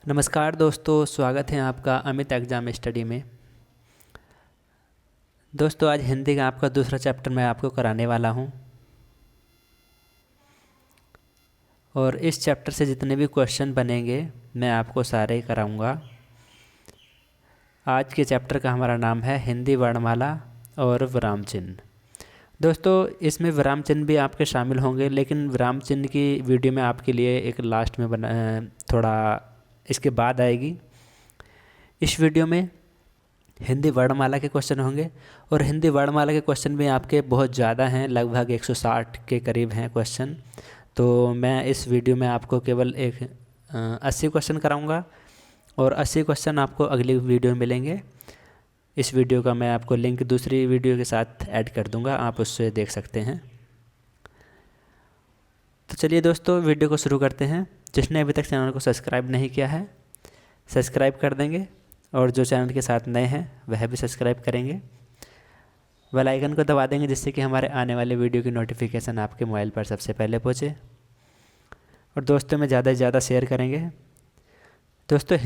नमस्कार दोस्तों, स्वागत है आपका अमित एग्ज़ाम स्टडी में। दोस्तों, आज हिंदी का आपका दूसरा चैप्टर मैं आपको कराने वाला हूं और इस चैप्टर से जितने भी क्वेश्चन बनेंगे मैं आपको सारे कराऊंगा। आज के चैप्टर का हमारा नाम है हिंदी वर्णमाला और विराम चिन्ह। दोस्तों, इसमें विराम चिन्ह भी आपके शामिल होंगे, लेकिन विराम चिन्ह की वीडियो मैं आपके लिए एक लास्ट में थोड़ा इसके बाद आएगी। इस वीडियो में हिंदी वर्णमाला के क्वेश्चन होंगे और हिंदी वर्णमाला के क्वेश्चन भी आपके बहुत ज़्यादा हैं, लगभग 160 के करीब हैं क्वेश्चन। तो मैं इस वीडियो में आपको केवल 80 क्वेश्चन कराऊंगा और 80 क्वेश्चन आपको अगली वीडियो में मिलेंगे। इस वीडियो का मैं आपको लिंक दूसरी वीडियो के साथ ऐड कर दूंगा, आप उससे देख सकते हैं। तो चलिए दोस्तों, वीडियो को शुरू करते हैं। जिसने अभी तक चैनल को सब्सक्राइब नहीं किया है सब्सक्राइब कर देंगे और जो चैनल के साथ नए हैं वह भी सब्सक्राइब करेंगे। बेल आइकन को दबा देंगे जिससे कि हमारे आने वाले वीडियो की नोटिफिकेशन आपके मोबाइल पर सबसे पहले पहुंचे और दोस्तों में ज़्यादा से ज़्यादा शेयर करेंगे। दोस्तों,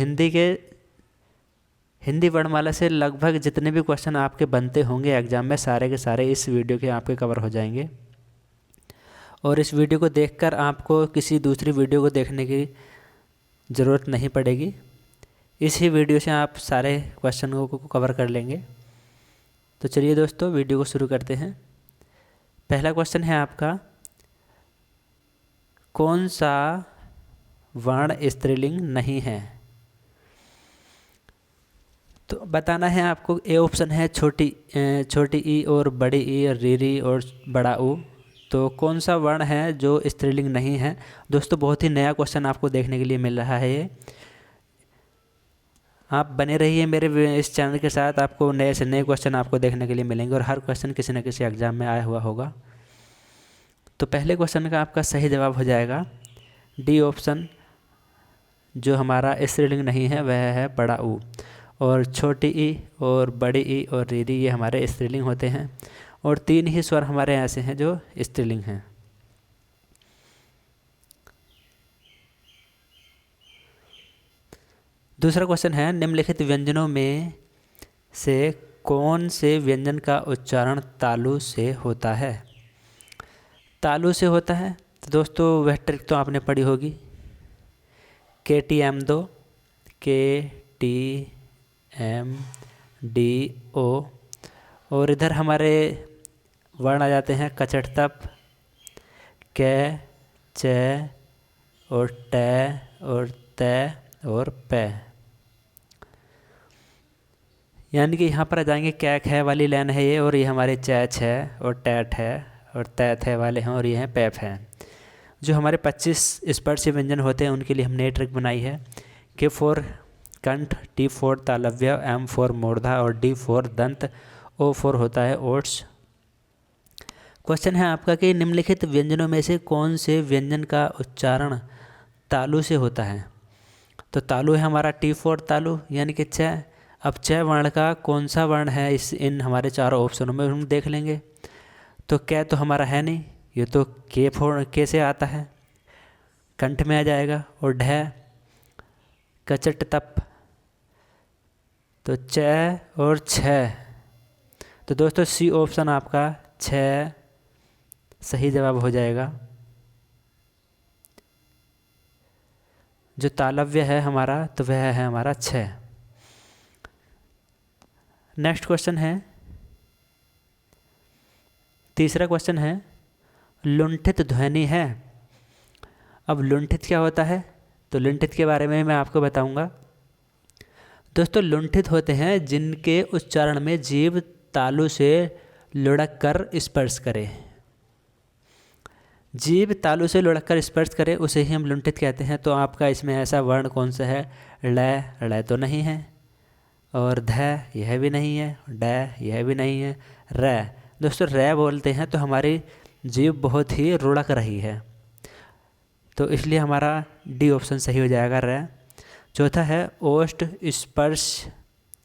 हिंदी वर्णमाला से लगभग जितने भी क्वेश्चन आपके बनते होंगे एग्ज़ाम में, सारे के सारे इस वीडियो के आपके कवर हो जाएंगे और इस वीडियो को देखकर आपको किसी दूसरी वीडियो को देखने की ज़रूरत नहीं पड़ेगी। इसी वीडियो से आप सारे क्वेश्चनों को कवर कर लेंगे। तो चलिए दोस्तों, वीडियो को शुरू करते हैं। पहला क्वेश्चन है आपका, कौन सा वर्ण स्त्रीलिंग नहीं है? तो बताना है आपको। ए ऑप्शन है छोटी ई और बड़ी ई और री और बड़ा ऊ। तो कौन सा वर्ण है जो स्त्रीलिंग नहीं है? दोस्तों, बहुत ही नया क्वेश्चन आपको देखने के लिए मिल रहा है ये। आप बने रहिए मेरे इस चैनल के साथ, आपको नए से नए क्वेश्चन आपको देखने के लिए मिलेंगे और हर क्वेश्चन किसी न किसी एग्ज़ाम में आया हुआ होगा। तो पहले क्वेश्चन का आपका सही जवाब हो जाएगा डी ऑप्शन। जो हमारा स्त्रीलिंग नहीं है वह है बड़ा ऊ, और छोटी ई और बड़ी ई और री ये हमारे स्त्रीलिंग होते हैं और 3 ही स्वर हमारे ऐसे हैं जो स्त्रीलिंग हैं। दूसरा क्वेश्चन है, निम्नलिखित व्यंजनों में से कौन से व्यंजन का उच्चारण तालु से होता है? तालु से होता है तो दोस्तों वह ट्रिक तो आपने पढ़ी होगी, KTM2 KTMDO। और इधर हमारे वर्ण आ जाते हैं कचटतप, कै, च और ट और त और प। यानी कि यहाँ पर आ जाएंगे कै ख वाली लाइन है ये, और ये हमारे च छ और टैट है और त थ वाले हैं और ये हैं पैप हैं। जो हमारे 25 स्पर्श व्यंजन होते हैं उनके लिए हमने ये ट्रिक बनाई है। K फॉर कंठ, T फॉर तालव्य, M फॉर मूर्धा और D फॉर दंत, O फॉर होता है ओट्स। क्वेश्चन है आपका कि निम्नलिखित व्यंजनों में से कौन से व्यंजन का उच्चारण तालु से होता है? तो तालु है हमारा T फॉर तालु यानी कि च। अब च वर्ण का कौन सा वर्ण है इन हमारे चारों ऑप्शनों में हम देख लेंगे। तो कै तो हमारा है नहीं, ये तो के से आता है, कंठ में आ जाएगा। और ढ कचट तप, तो च और छ। तो दोस्तों सी ऑप्शन आपका छ सही जवाब हो जाएगा। जो तालव्य है हमारा तो वह है हमारा छ। नेक्स्ट क्वेश्चन है, तीसरा क्वेश्चन है, लुंठित ध्वनि है। अब लुंठित क्या होता है? तो लुंठित के बारे में मैं आपको बताऊंगा। दोस्तों, लुंठित होते हैं जिनके उच्चारण में जीभ तालु से लुढ़क कर स्पर्श करे। जीभ तालु से लुढ़क कर स्पर्श करे उसे ही हम लुंठित कहते हैं। तो आपका इसमें ऐसा वर्ण कौन सा है? ळ तो नहीं है, और ध यह भी नहीं है, ड यह भी नहीं है, र। दोस्तों र बोलते हैं तो हमारी जीभ बहुत ही रुढ़क रही है, तो इसलिए हमारा डी ऑप्शन सही हो जाएगा, र। चौथा है ओष्ठ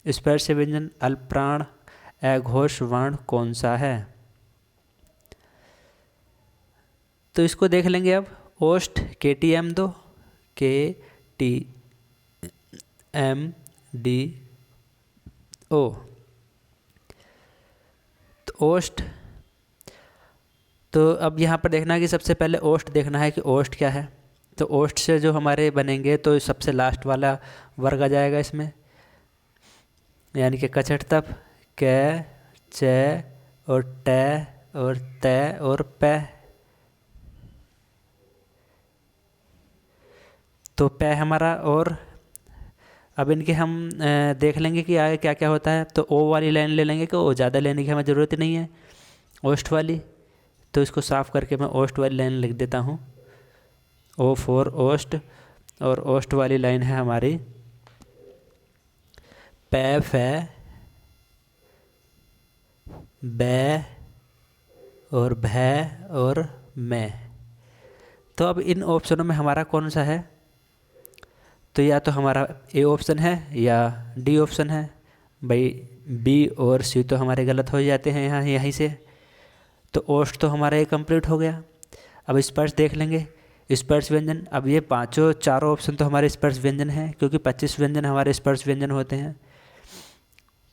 स्पर्श व्यंजन अल्पप्राण अघोष वर्ण कौन सा है? तो इसको देख लेंगे अब। ओष्ठ KTM2 KT MDO। तो ओस्ट, तो अब यहाँ पर देखना है कि सबसे पहले ओस्ट देखना है कि ओस्ट क्या है। तो ओस्ट से जो हमारे बनेंगे तो सबसे लास्ट वाला वर्ग आ जाएगा इसमें, यानी कि कचट तप, कै, चे और टे और तै और पै। तो पै हमारा, और अब इनके हम देख लेंगे कि आगे क्या क्या होता है। तो ओ वाली लाइन ले लेंगे कि ओ ज़्यादा लेने की हमें ज़रूरत नहीं है, ओस्ट वाली। तो इसको साफ़ करके मैं ओस्ट वाली लाइन लिख देता हूँ, O फॉर ओस्ट। और ओस्ट वाली लाइन है हमारी पै, फै, बै और भै और मैं। तो अब इन ऑप्शनों में हमारा कौन सा है? तो या तो हमारा ए ऑप्शन है या डी ऑप्शन है। भाई बी और सी तो हमारे गलत हो जाते हैं यहाँ यहीं से। तो ओस्ट तो हमारा ये कंप्लीट हो गया। अब स्पर्श देख लेंगे, स्पर्श व्यंजन। अब ये पांचों चारों ऑप्शन तो हमारे स्पर्श व्यंजन हैं, क्योंकि 25 व्यंजन हमारे स्पर्श व्यंजन होते हैं।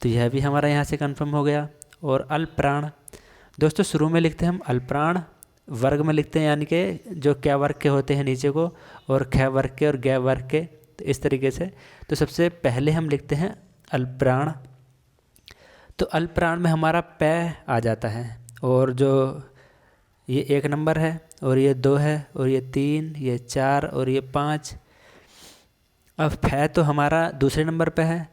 तो यह भी हमारा यहाँ से कंफर्म हो गया। और अल्पप्राण, दोस्तों शुरू में लिखते हैं हम अल्पप्राण, वर्ग में लिखते हैं यानी कि जो कै वर्ग के होते हैं नीचे को, और ख वर्ग के और गै वर्ग के, तो इस तरीके से। तो सबसे पहले हम लिखते हैं अल्पप्राण। तो अल्पप्राण में हमारा पै आ जाता है, और जो ये 1 नंबर है और ये 2 है और ये 3, ये 4 और ये 5। अब फै तो हमारा दूसरे नंबर पे है,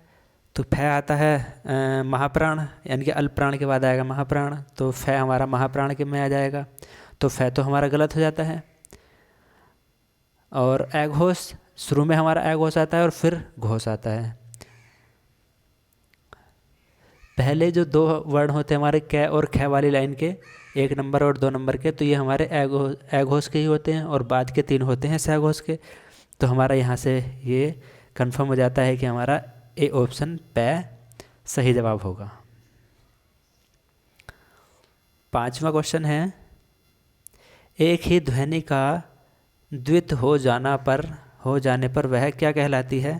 तो फै आता है महाप्राण, यानी कि अल्पप्राण के बाद आएगा महाप्राण। तो फै हमारा महाप्राण के में आ जाएगा। तो फै तो हमारा गलत हो जाता है। और एघोष, शुरू में हमारा एघोष आता है और फिर घोष आता है। पहले जो 2 वर्ण होते हैं हमारे कै और ख वाली लाइन के, 1 नंबर और 2 नंबर के, तो ये हमारे एघोष के ही होते हैं, और बाद के 3 होते हैं सघोष के। तो हमारा यहाँ से ये कंफर्म हो जाता है कि हमारा ए ऑप्शन पै सही जवाब होगा। 5वां क्वेश्चन है, एक ही ध्वनि का द्वित हो जाने पर वह क्या कहलाती है?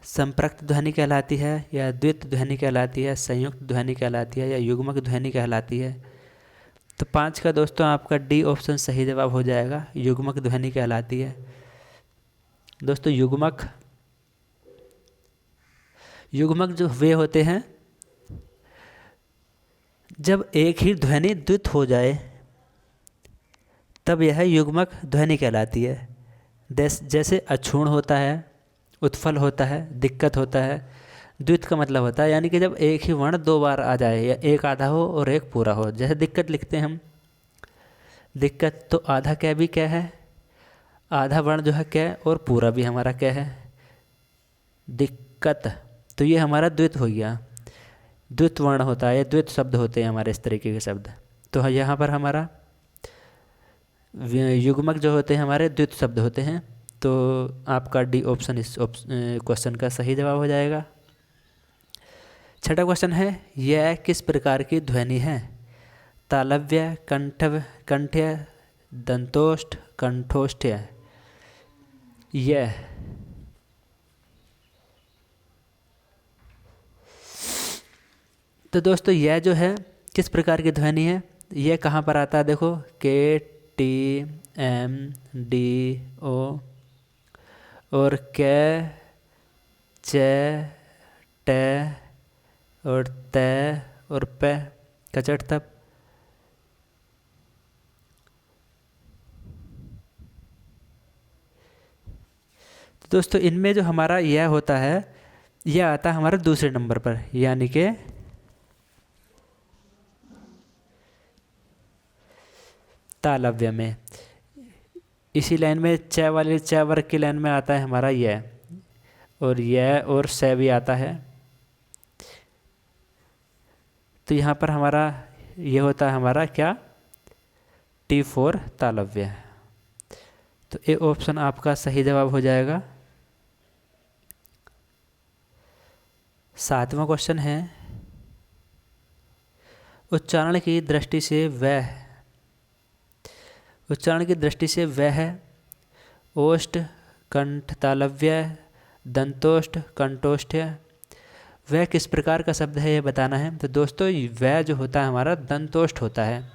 संपृक्त ध्वनि कहलाती है, या द्वित ध्वनि कहलाती है, संयुक्त ध्वनि कहलाती है, या युग्मक ध्वनि कहलाती है? तो 5 का दोस्तों आपका डी ऑप्शन सही जवाब हो जाएगा, युग्मक ध्वनि कहलाती है। दोस्तों युग्मक जो वे होते हैं जब एक ही ध्वनि द्वित हो जाए तब यह युग्मक ध्वनि कहलाती है। जैसे अक्षुण होता है, उत्फल होता है, दिक्कत होता है। द्वित का मतलब होता है यानी कि जब एक ही वर्ण 2 बार आ जाए, या एक आधा हो और एक पूरा हो। जैसे दिक्कत लिखते हैं हम, दिक्कत तो आधा कै भी कै है, आधा वर्ण जो है कै और पूरा भी हमारा कै है, दिक्कत। तो ये हमारा द्वित हो गया, द्वित वर्ण होता है, द्वित शब्द होते हैं हमारे इस तरीके के शब्द। तो यहाँ पर हमारा युग्मक जो होते हैं हमारे द्वित शब्द होते हैं। तो आपका डी ऑप्शन इस क्वेश्चन का सही जवाब हो जाएगा। 6वां क्वेश्चन है, यह किस प्रकार की ध्वनि है? तालव्य, कंठ्य, दंतोष्ठ, कंठोष्ठ्य। यह तो दोस्तों यह जो है किस प्रकार की ध्वनि है, यह कहाँ पर आता है? देखो के, टी, एम, डी, ओ, और कै, चे, टे और तै और पै, कचट तप। तो दोस्तों इनमें जो हमारा यह होता है, यह आता है हमारे दूसरे नंबर पर, यानी कि तालव्य में। इसी लाइन में च वाले च वर्ग की लाइन में आता है हमारा यह, और यह और से भी आता है। तो यहाँ पर हमारा ये होता है हमारा क्या? टी फॉर तालव्य। तो ए ऑप्शन आपका सही जवाब हो जाएगा। 7वां क्वेश्चन है, उच्चारण की दृष्टि से वह है ओष्ठ, कंठ तालव्य, दंतोष्ठ, कंठोष्ठ्य। वह किस प्रकार का शब्द है ये बताना है। तो दोस्तों वह जो होता है हमारा दंतोष्ठ होता है,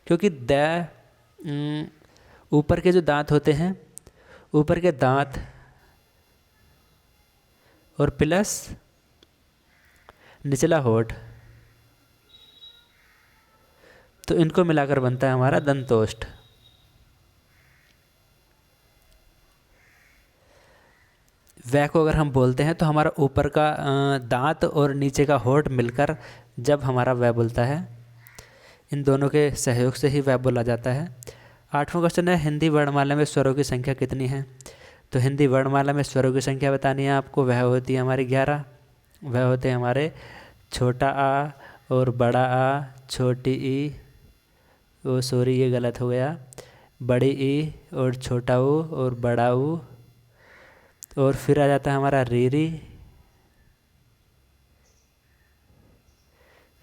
क्योंकि ऊपर के जो दांत होते हैं, ऊपर के दांत और प्लस निचला होठ, तो इनको मिलाकर बनता है हमारा दंतोष्ठ। वह को अगर हम बोलते हैं तो हमारा ऊपर का दांत और नीचे का होठ मिलकर जब हमारा वह बोलता है, इन दोनों के सहयोग से ही वह बोला जाता है। 8वां क्वेश्चन है, हिंदी वर्णमाला में स्वरों की संख्या कितनी है। तो हिंदी वर्णमाला में स्वरों की संख्या बतानी है आपको। वह होती है हमारी 11। वह होते हैं हमारे छोटा आ और बड़ा आ, छोटी ई, ओ सॉरी ये गलत हो गया, बड़ी ई और छोटा ऊ और बड़ा ऊ, और फिर आ जाता है हमारा रीरी,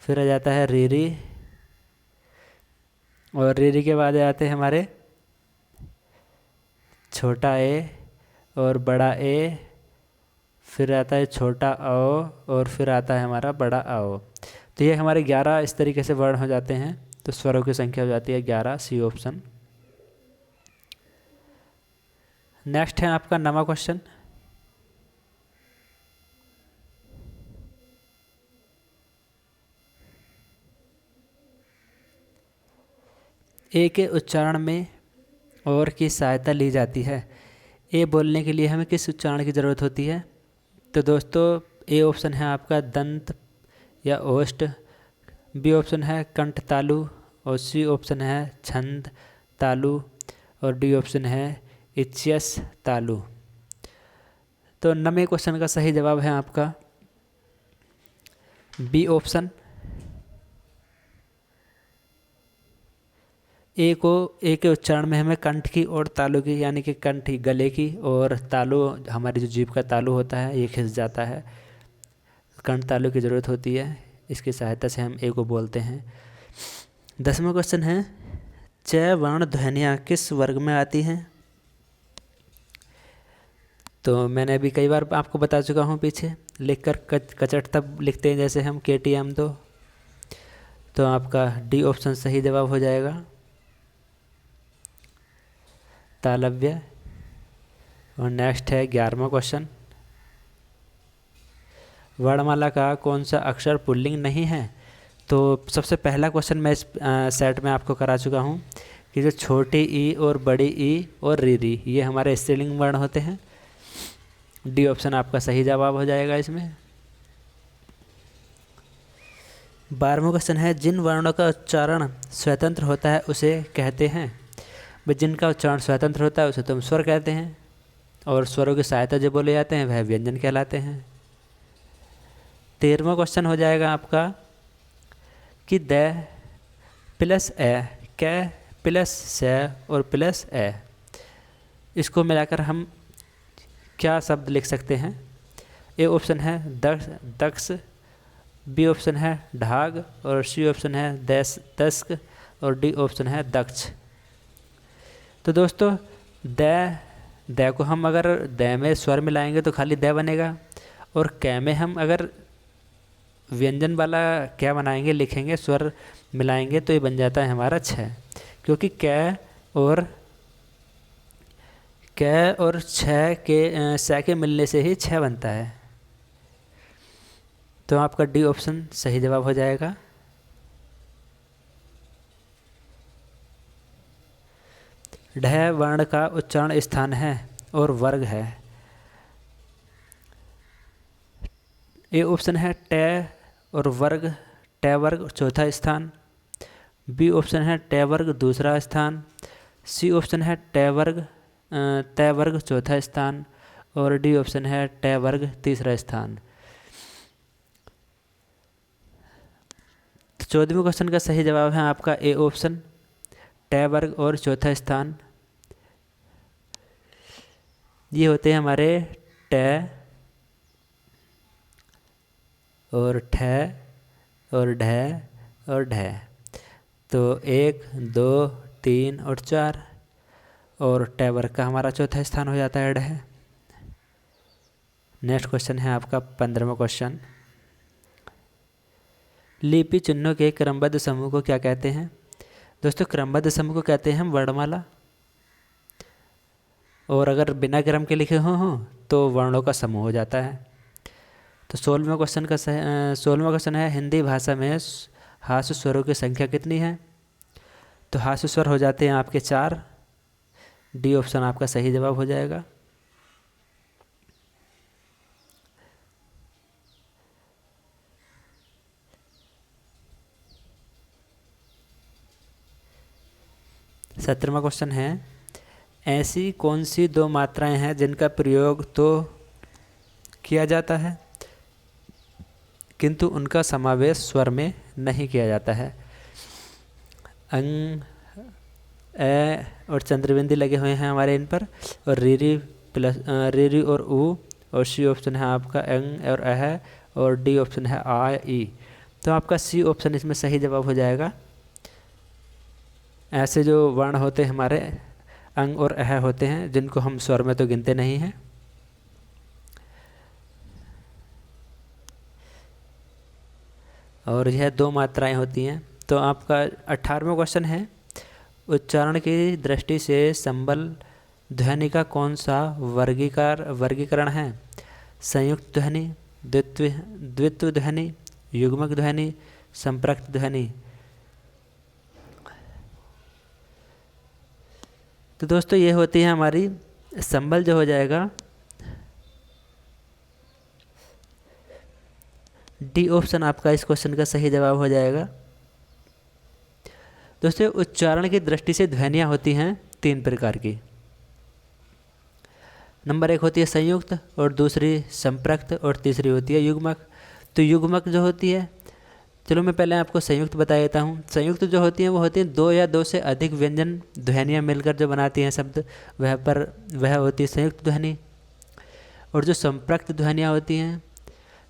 फिर आ जाता है रीरी, और रीरी के बाद आ जाते हैं हमारे छोटा ए और बड़ा ए, फिर आता है छोटा आओ और फिर आता है हमारा बड़ा आओ। तो ये हमारे 11 इस तरीके से वर्ण हो जाते हैं। तो स्वरों की संख्या हो जाती है 11, सी ऑप्शन। नेक्स्ट है आपका 9वां क्वेश्चन। ए के उच्चारण में और की सहायता ली जाती है। ए बोलने के लिए हमें किस उच्चारण की ज़रूरत होती है। तो दोस्तों ए ऑप्शन है आपका दंत या ओष्ठ, बी ऑप्शन है कंठ तालु, और सी ऑप्शन है छंद तालु, और डी ऑप्शन है इच्यस तालु। तो 9वें क्वेश्चन का सही जवाब है आपका बी ऑप्शन। ए के उच्चारण में हमें कंठ की और तालु की, यानी कि कंठ गले की और तालु हमारी जो जीभ का तालु होता है ये खिंच जाता है, कंठ तालु की ज़रूरत होती है। इसकी सहायता से हम ए को बोलते हैं। 10वां क्वेश्चन है, च वर्ण ध्वनियाँ किस वर्ग में आती हैं। तो मैंने अभी कई बार आपको बता चुका हूँ पीछे लिखकर, कचट तब लिखते हैं जैसे हम KTM दो। तो आपका डी ऑप्शन सही जवाब हो जाएगा, तालव्य। और नेक्स्ट है 11वां क्वेश्चन, वर्णमाला का कौन सा अक्षर पुल्लिंग नहीं है। तो सबसे पहला क्वेश्चन मैं इस सेट में आपको करा चुका हूँ कि जो छोटी ई और बड़ी ई और रीरी ये हमारे स्त्रीलिंग वर्ण होते हैं। डी ऑप्शन आपका सही जवाब हो जाएगा इसमें। 12वां क्वेश्चन है, जिन वर्णों का उच्चारण स्वतंत्र होता है उसे कहते हैं। भाई जिनका उच्चारण स्वतंत्र होता है उसे तो हम स्वर कहते हैं, और स्वरों की सहायता जो बोले जाते हैं वह व्यंजन कहलाते हैं। 13वां क्वेश्चन हो जाएगा आपका कि द प्लस ए, कै प्लस से और प्लस ए, इसको मिलाकर हम क्या शब्द लिख सकते हैं। ए ऑप्शन है दक्ष, बी ऑप्शन है ढाग, और सी ऑप्शन है दस्क, और डी ऑप्शन है दक्ष। तो दोस्तों द को हम अगर द में स्वर मिलाएंगे तो खाली द बनेगा, और कै में हम अगर व्यंजन वाला क्या बनाएंगे, लिखेंगे, स्वर मिलाएंगे तो ये बन जाता है हमारा छ, क्योंकि कै और छ के स के मिलने से ही छ बनता है। तो आपका डी ऑप्शन सही जवाब हो जाएगा। ढ वर्ण का उच्चारण स्थान है और वर्ग है। ए ऑप्शन है ट और वर्ग, ट वर्ग चौथा स्थान, बी ऑप्शन है ट वर्ग दूसरा स्थान, सी ऑप्शन है त वर्ग चौथा स्थान, और डी ऑप्शन है ट वर्ग तीसरा स्थान। तो 14वें क्वेश्चन का सही जवाब है आपका ए ऑप्शन, ट वर्ग और चौथा स्थान। ये होते हैं हमारे ट और ठ और ढ और ढ। तो 1, 2, 3 और 4, और ट वर्ग का हमारा चौथा स्थान हो जाता है ढ। नेक्स्ट क्वेश्चन है आपका 15वां क्वेश्चन, लिपि चिन्हों के क्रमबद्ध समूह को क्या कहते हैं? दोस्तों क्रमबद्ध समूह को कहते हैं हम वर्णमाला, और अगर बिना क्रम के लिखे हों तो वर्णों का समूह हो जाता है। तो 16वें क्वेश्चन है, हिंदी भाषा में हास्य स्वरों की संख्या कितनी है? तो हास्य स्वर हो जाते हैं आपके 4। डी ऑप्शन आपका सही जवाब हो जाएगा। सत्रहवां क्वेश्चन है, ऐसी कौन सी 2 मात्राएं हैं जिनका प्रयोग तो किया जाता है किंतु उनका समावेश स्वर में नहीं किया जाता है? अंग, ए और चंद्रबिंदी लगे हुए हैं हमारे इन पर, और रीरी और ऊ, और सी ऑप्शन है आपका अंग और अह, और डी ऑप्शन है आ ई। तो आपका सी ऑप्शन इसमें सही जवाब हो जाएगा। ऐसे जो वर्ण होते हैं हमारे अंग और अह होते हैं जिनको हम स्वर में तो गिनते नहीं हैं। और यह 2 मात्राएं होती हैं। तो आपका 18वां क्वेश्चन है, उच्चारण की दृष्टि से संबल ध्वनि का कौन सा वर्गीकरण है? संयुक्त ध्वनि, द्वित्व ध्वनि, युग्मक ध्वनि, संपृक्त ध्वनि। तो दोस्तों ये होती है हमारी संबल, जो हो जाएगा डी ऑप्शन आपका इस क्वेश्चन का सही जवाब हो जाएगा। दोस्तों उच्चारण की दृष्टि से ध्वनियाँ होती हैं 3 प्रकार की। नंबर 1 होती है संयुक्त, और दूसरी संपृक्त, और तीसरी होती है युग्मक। तो युग्मक जो होती है, चलो मैं पहले आपको संयुक्त बता देता हूँ। संयुक्त जो होती हैं वो होती हैं 2 या 2 से अधिक व्यंजन ध्वनियाँ मिलकर जो बनाती हैं शब्द, वह होती है संयुक्त ध्वनि। और जो संपृक्त ध्वनियाँ होती हैं,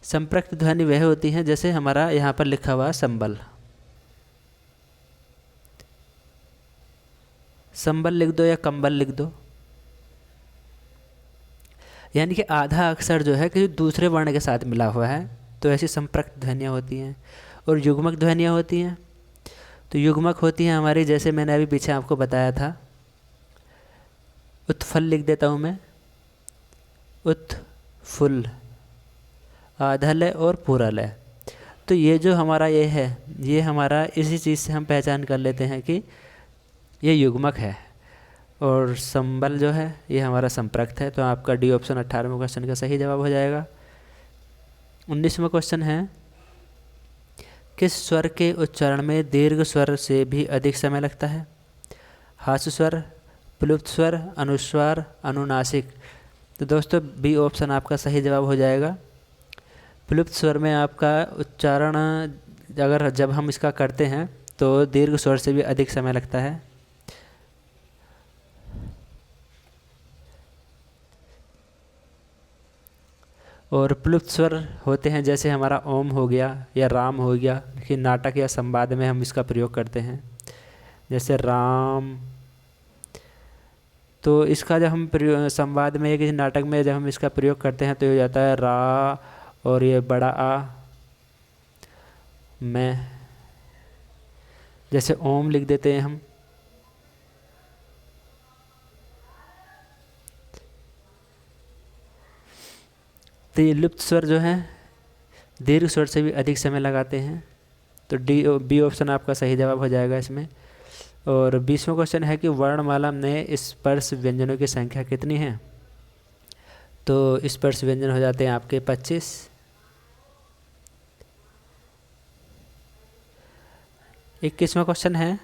संपृक्त ध्वनि वह होती हैं जैसे हमारा यहाँ पर लिखा हुआ संबल। संबल लिख दो या कंबल लिख दो, यानी कि आधा अक्षर जो है किसी दूसरे वर्ण के साथ मिला हुआ है, तो ऐसी संपृक्त ध्वनियाँ होती हैं। और युग्मक ध्वनियाँ होती हैं, तो युग्मक होती हैं हमारी, जैसे मैंने अभी पीछे आपको बताया था, उत्फल लिख देता हूँ मैं, उत्फुल, आधा लय और पूरा लय। तो ये जो हमारा ये है, ये हमारा इसी चीज़ से हम पहचान कर लेते हैं कि ये युग्मक है, और संबल जो है ये हमारा संपृक्त है। तो आपका डी ऑप्शन 18वें क्वेश्चन का सही जवाब हो जाएगा। 19वां क्वेश्चन है, किस स्वर के उच्चारण में दीर्घ स्वर से भी अधिक समय लगता है? हास्य स्वर, प्लुप्त स्वर, अनुस्वार, अनुनासिक। तो दोस्तों बी ऑप्शन आपका सही जवाब हो जाएगा। प्लुप्त स्वर में आपका उच्चारण जब हम इसका करते हैं तो दीर्घ स्वर से भी अधिक समय लगता है। और प्लुप्त स्वर होते हैं जैसे हमारा ओम हो गया या राम हो गया, कि नाटक या संवाद में हम इसका प्रयोग करते हैं, जैसे राम। तो इसका जब हम संवाद में या किसी नाटक में जब हम इसका प्रयोग करते हैं तो हो जाता है रा, और ये बड़ा आ, मैं, जैसे ओम लिख देते हैं हम। तो ये लुप्त स्वर जो हैं दीर्घ स्वर से भी अधिक समय लगाते हैं, तो बी ऑप्शन आपका सही जवाब हो जाएगा इसमें। और 20वां क्वेश्चन है कि वर्णमाला में स्पर्श व्यंजनों की संख्या कितनी है? तो स्पर्श व्यंजन हो जाते हैं आपके 25। 21वां क्वेश्चन है,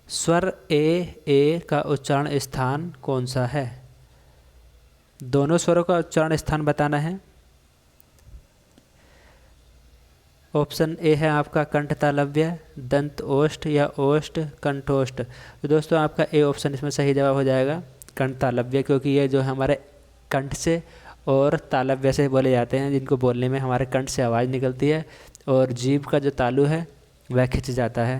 स्वर ए का उच्चारण स्थान कौन सा है? दोनों स्वरों का उच्चारण स्थान बताना है। ऑप्शन ए है आपका कंठ तालव्य, दंत ओष्ठ या ओष्ठ कंठोष्ठ। तो दोस्तों आपका ए ऑप्शन इसमें सही जवाब हो जाएगा, कंठ तालव्य, क्योंकि ये जो हमारे कंठ से और तालव्य से बोले जाते हैं, जिनको बोलने में हमारे कंठ से आवाज़ निकलती है, और जीभ का जो तालु है वह खिंच जाता है।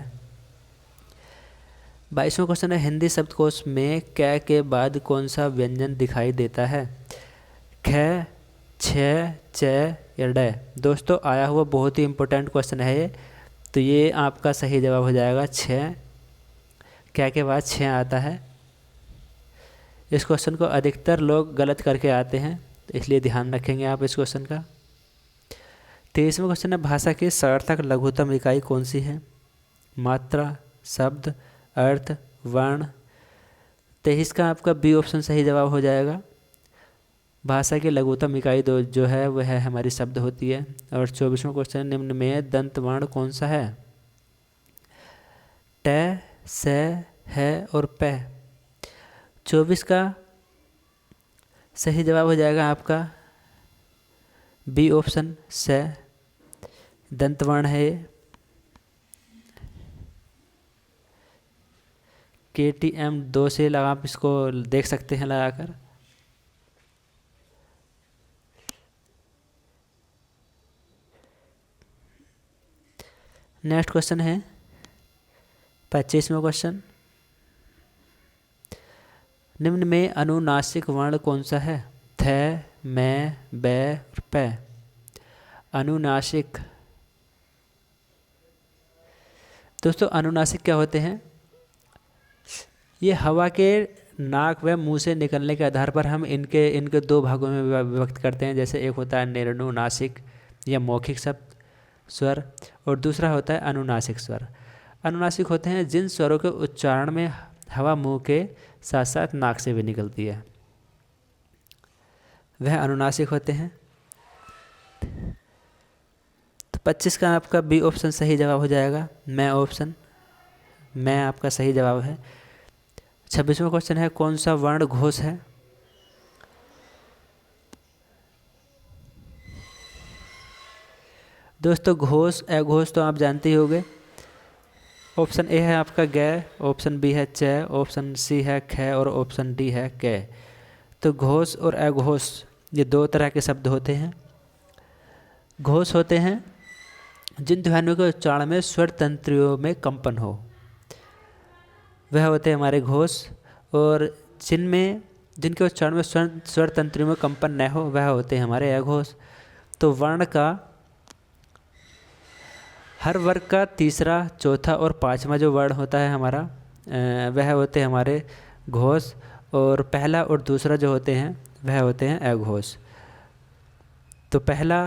22वां क्वेश्चन है, हिंदी शब्दकोश में कै के बाद कौन सा व्यंजन दिखाई देता है? ख, छ, च या ड? दोस्तों आया हुआ बहुत ही इम्पोर्टेंट क्वेश्चन है ये, तो ये आपका सही जवाब हो जाएगा छ। कै के बाद छ आता है। इस क्वेश्चन को अधिकतर लोग गलत करके आते हैं, तो इसलिए ध्यान रखेंगे आप इस क्वेश्चन का। 23वां क्वेश्चन है, भाषा की सार्थक लघुत्तम इकाई कौन सी है? मात्रा, शब्द, अर्थ, वर्ण। 23 का आपका बी ऑप्शन सही जवाब हो जाएगा। भाषा की लघुत्तम इकाई जो है वह है हमारी शब्द होती है। और 24वां क्वेश्चन, निम्न में दंत वर्ण कौन सा है? ट, स, है और प। 24 का सही जवाब हो जाएगा आपका बी ऑप्शन स, दंत वर्ण है ये। KTM 2 से लगा, आप इसको देख सकते हैं लगाकर। नेक्स्ट क्वेश्चन है 25वां क्वेश्चन, निम्न में अनुनासिक वर्ण कौन सा है? थ, मैं, बै और पै। अनुनासिक, दोस्तों अनुनासिक क्या होते हैं? ये हवा के नाक व मुंह से निकलने के आधार पर हम इनके दो भागों में विभक्त करते हैं। जैसे एक होता है निरनुनासिक या मौखिक शब्द स्वर, और दूसरा होता है अनुनासिक स्वर। अनुनासिक होते हैं जिन स्वरों के उच्चारण में हवा मुंह के साथ साथ नाक से भी निकलती है, वह अनुनासिक होते हैं। तो 25 का आपका बी ऑप्शन सही जवाब हो जाएगा। मैं ऑप्शन, मैं आपका सही जवाब है। 26वां क्वेश्चन है, कौन सा वर्ण घोष है? दोस्तों घोष अघोष तो आप जानते ही होंगे। ऑप्शन ए है आपका ग, ऑप्शन बी है च, ऑप्शन सी है ख और ऑप्शन डी है क। तो घोष और अघोष ये दो तरह के शब्द होते हैं। घोष होते हैं जिन ध्वनियों के उच्चारण में स्वर तंत्रियों में कंपन हो, वह होते हैं हमारे घोष। और जिनके उच्चारण में स्वर तंत्रियों में कंपन न हो, वह होते हैं हमारे अघोष। तो वर्ण का हर वर्ग का तीसरा, चौथा और पांचवा जो वर्ण होता है हमारा, वह होते हैं हमारे घोष, और पहला और दूसरा जो होते हैं वह होते हैं अघोष। तो पहला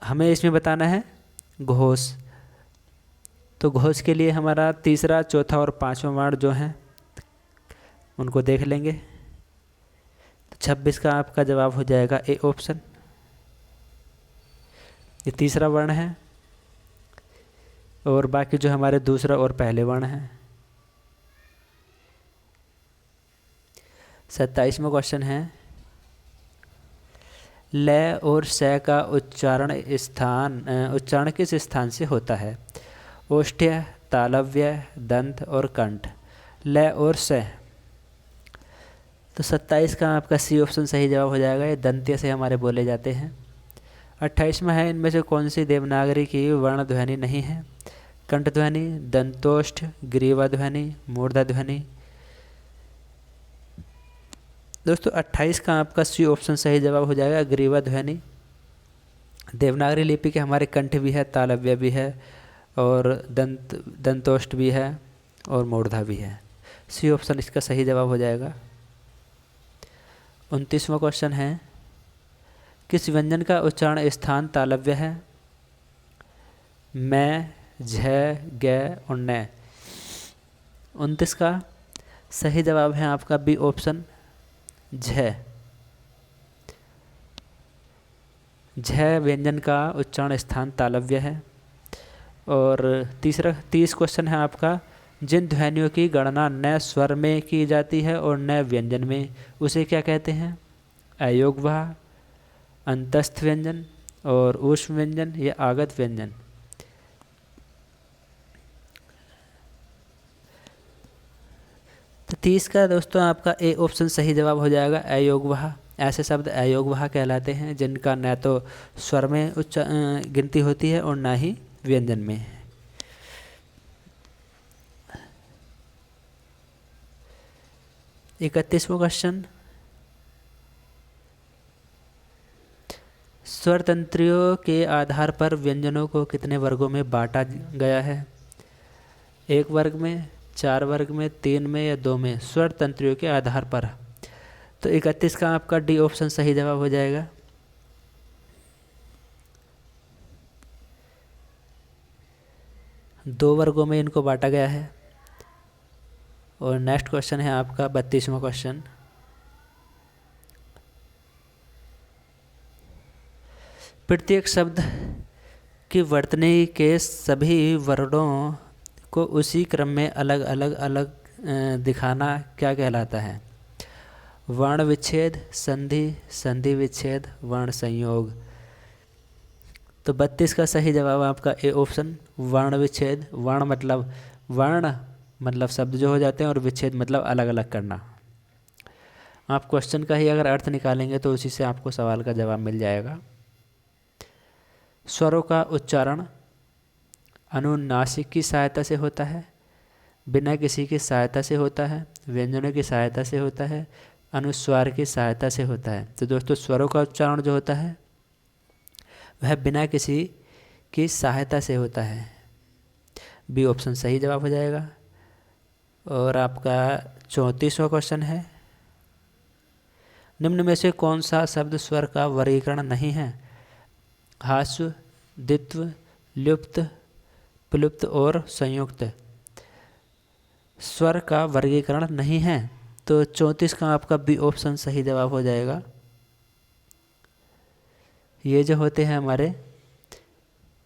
हमें इसमें बताना है घोष, तो घोष के लिए हमारा तीसरा, चौथा और पांचवा वर्ण जो हैं उनको देख लेंगे। तो 26 का आपका जवाब हो जाएगा ए ऑप्शन, ये तीसरा वर्ण है, और बाकी जो हमारे दूसरा और पहले वर्ण हैं। 27वां क्वेश्चन है, ल और स का उच्चारण किस स्थान से होता है? ओष्ठ्य, तालव्य, दंत और कंठ। ल और स, तो 27 का आपका सी ऑप्शन सही जवाब हो जाएगा। ये दंत्य से हमारे बोले जाते हैं। 28वां है, इनमें से कौन सी देवनागरी की वर्ण ध्वनि नहीं है? कंठ ध्वनि, दंतोष्ठ, ग्रीवा ध्वनि, मूर्धा ध्वनि। दोस्तों 28 का आपका सी ऑप्शन सही जवाब हो जाएगा, ग्रीवा ध्वनि। देवनागरी लिपि के हमारे कंठ भी है, तालव्य भी है, और दंतोष्ठ भी है, और मूर्धा भी है। सी ऑप्शन इसका सही जवाब हो जाएगा। 29वां क्वेश्चन है, किस व्यंजन का उच्चारण स्थान तालव्य है? मैं, झ, ग और न। 29 का सही जवाब है आपका बी ऑप्शन झ। झ व्यंजन का उच्चारण स्थान तालव्य है। और 30 क्वेश्चन है आपका, जिन ध्वनियों की गणना न स्वर में की जाती है और न व्यंजन में, उसे क्या कहते हैं? अयोगवाह, अंतस्थ व्यंजन और ऊष्म व्यंजन या आगत व्यंजन। तो 30 का दोस्तों आपका ए ऑप्शन सही जवाब हो जाएगा, अयोगवाह। ऐसे शब्द अयोगवाह कहलाते हैं जिनका न तो स्वर में गिनती होती है और ना ही व्यंजन में। 31वां क्वेश्चन, स्वर तंत्रियों के आधार पर व्यंजनों को कितने वर्गों में बांटा गया है? 1 वर्ग में, 4 वर्ग में, 3 में या 2 में? स्वर तंत्रियों के आधार पर। तो 31 का आपका डी ऑप्शन सही जवाब हो जाएगा। दो वर्गों में इनको बांटा गया है। और नेक्स्ट क्वेश्चन है आपका 32वां क्वेश्चन, प्रत्येक शब्द की वर्तनी के सभी वर्णों को उसी क्रम में अलग अलग अलग दिखाना क्या कहलाता है? वर्ण विच्छेद, संधि, संधि विच्छेद, वर्ण संयोग। तो 32 का सही जवाब आपका ए ऑप्शन, वर्ण विच्छेद। वर्ण मतलब शब्द जो हो जाते हैं, और विच्छेद मतलब अलग अलग करना। आप क्वेश्चन का ही अगर अर्थ निकालेंगे तो उसी से आपको सवाल का जवाब मिल जाएगा। स्वरों का उच्चारण अनुनासिक की सहायता से होता है, बिना किसी की सहायता से होता है, व्यंजनों की सहायता से होता है, अनुस्वार की सहायता से होता है। तो दोस्तों स्वरों का उच्चारण जो होता है वह बिना किसी की सहायता से होता है। बी ऑप्शन सही जवाब हो जाएगा। और आपका 34वां क्वेश्चन है, निम्न में से कौन सा शब्द स्वर का वर्गीकरण नहीं है? हास्व, द्वित्व, लुप्त, प्लुप्त और संयुक्त। स्वर का वर्गीकरण नहीं है, तो 34 का आपका बी ऑप्शन सही जवाब हो जाएगा। ये जो होते हैं हमारे,